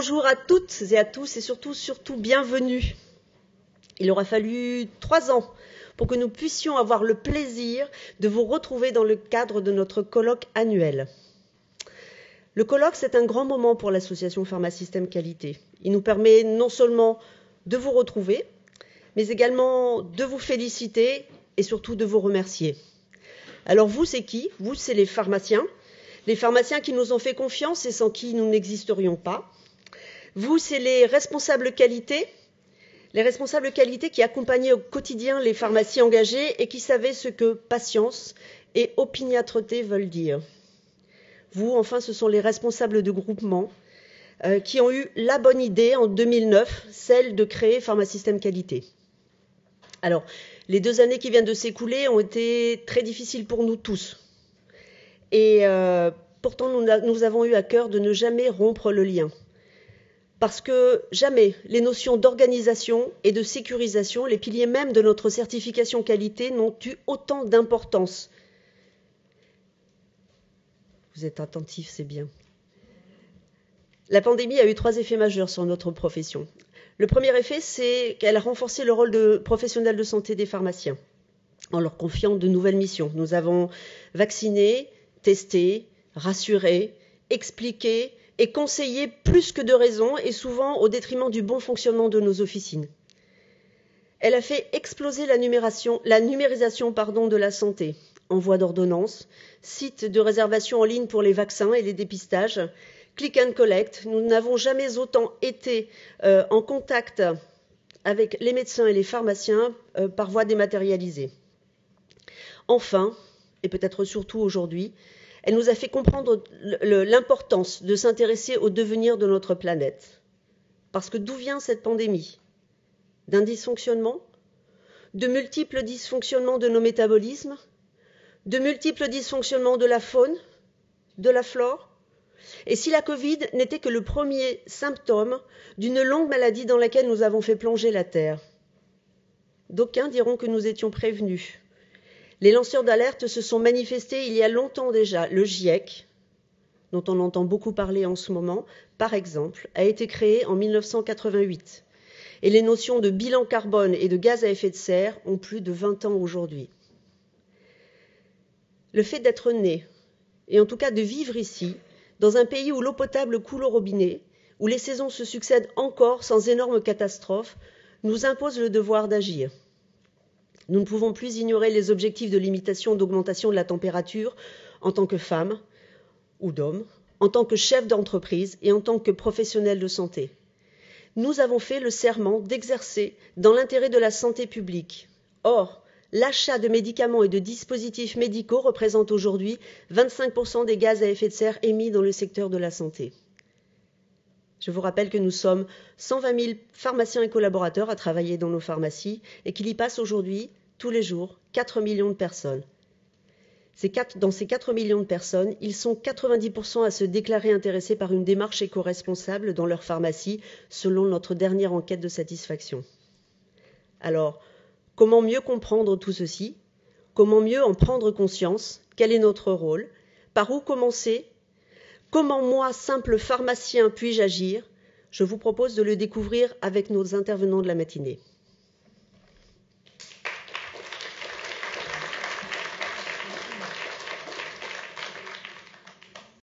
Bonjour à toutes et à tous et surtout bienvenue. Il aura fallu 3 ans pour que nous puissions avoir le plaisir de vous retrouver dans le cadre de notre colloque annuel. Le colloque, c'est un grand moment pour l'association Pharmasystème Qualité. Il nous permet non seulement de vous retrouver, mais également de vous féliciter et surtout de vous remercier. Alors vous, c'est qui? Vous, c'est les pharmaciens qui nous ont fait confiance et sans qui nous n'existerions pas. Vous, c'est les responsables qualité qui accompagnaient au quotidien les pharmacies engagées et qui savaient ce que patience et opiniâtreté veulent dire. Vous, enfin, ce sont les responsables de groupements qui ont eu la bonne idée en 2009, celle de créer Pharmasystème Qualité. Alors, les 2 années qui viennent de s'écouler ont été très difficiles pour nous tous. Et pourtant, nous avons eu à cœur de ne jamais rompre le lien. Parce que jamais les notions d'organisation et de sécurisation, les piliers même de notre certification qualité, n'ont eu autant d'importance. Vous êtes attentifs, c'est bien. La pandémie a eu 3 effets majeurs sur notre profession. Le premier effet, c'est qu'elle a renforcé le rôle de professionnel de santé des pharmaciens en leur confiant de nouvelles missions. Nous avons vacciné, testé, rassuré, expliqué et conseillé plus que de raison et souvent au détriment du bon fonctionnement de nos officines. Elle a fait exploser la numérisation de la santé, envoi d'ordonnances, sites de réservation en ligne pour les vaccins et les dépistages, click and collect. Nous n'avons jamais autant été en contact avec les médecins et les pharmaciens par voie dématérialisée. Enfin, et peut-être surtout aujourd'hui, elle nous a fait comprendre l'importance de s'intéresser au devenir de notre planète. Parce que d'où vient cette pandémie? D'un dysfonctionnement? De multiples dysfonctionnements de nos métabolismes? De multiples dysfonctionnements de la faune? De la flore? Et si la Covid n'était que le premier symptôme d'une longue maladie dans laquelle nous avons fait plonger la Terre? D'aucuns diront que nous étions prévenus. Les lanceurs d'alerte se sont manifestés il y a longtemps déjà. Le GIEC, dont on entend beaucoup parler en ce moment, par exemple, a été créé en 1988. Et les notions de bilan carbone et de gaz à effet de serre ont plus de 20 ans aujourd'hui. Le fait d'être né, et en tout cas de vivre ici, dans un pays où l'eau potable coule au robinet, où les saisons se succèdent encore sans énormes catastrophes, nous impose le devoir d'agir. Nous ne pouvons plus ignorer les objectifs de limitation d'augmentation de la température en tant que femme ou d'homme, en tant que chef d'entreprise et en tant que professionnel de santé. Nous avons fait le serment d'exercer dans l'intérêt de la santé publique. Or, l'achat de médicaments et de dispositifs médicaux représente aujourd'hui 25% des gaz à effet de serre émis dans le secteur de la santé. Je vous rappelle que nous sommes 120 000 pharmaciens et collaborateurs à travailler dans nos pharmacies et qu'il y passe aujourd'hui, tous les jours, 4 millions de personnes. Dans ces 4 millions de personnes, ils sont 90% à se déclarer intéressés par une démarche éco-responsable dans leur pharmacie, selon notre dernière enquête de satisfaction. Alors, comment mieux comprendre tout ceci? Comment mieux en prendre conscience? Quel est notre rôle? Par où commencer? Comment moi, simple pharmacien, puis-je agir? Je vous propose de le découvrir avec nos intervenants de la matinée.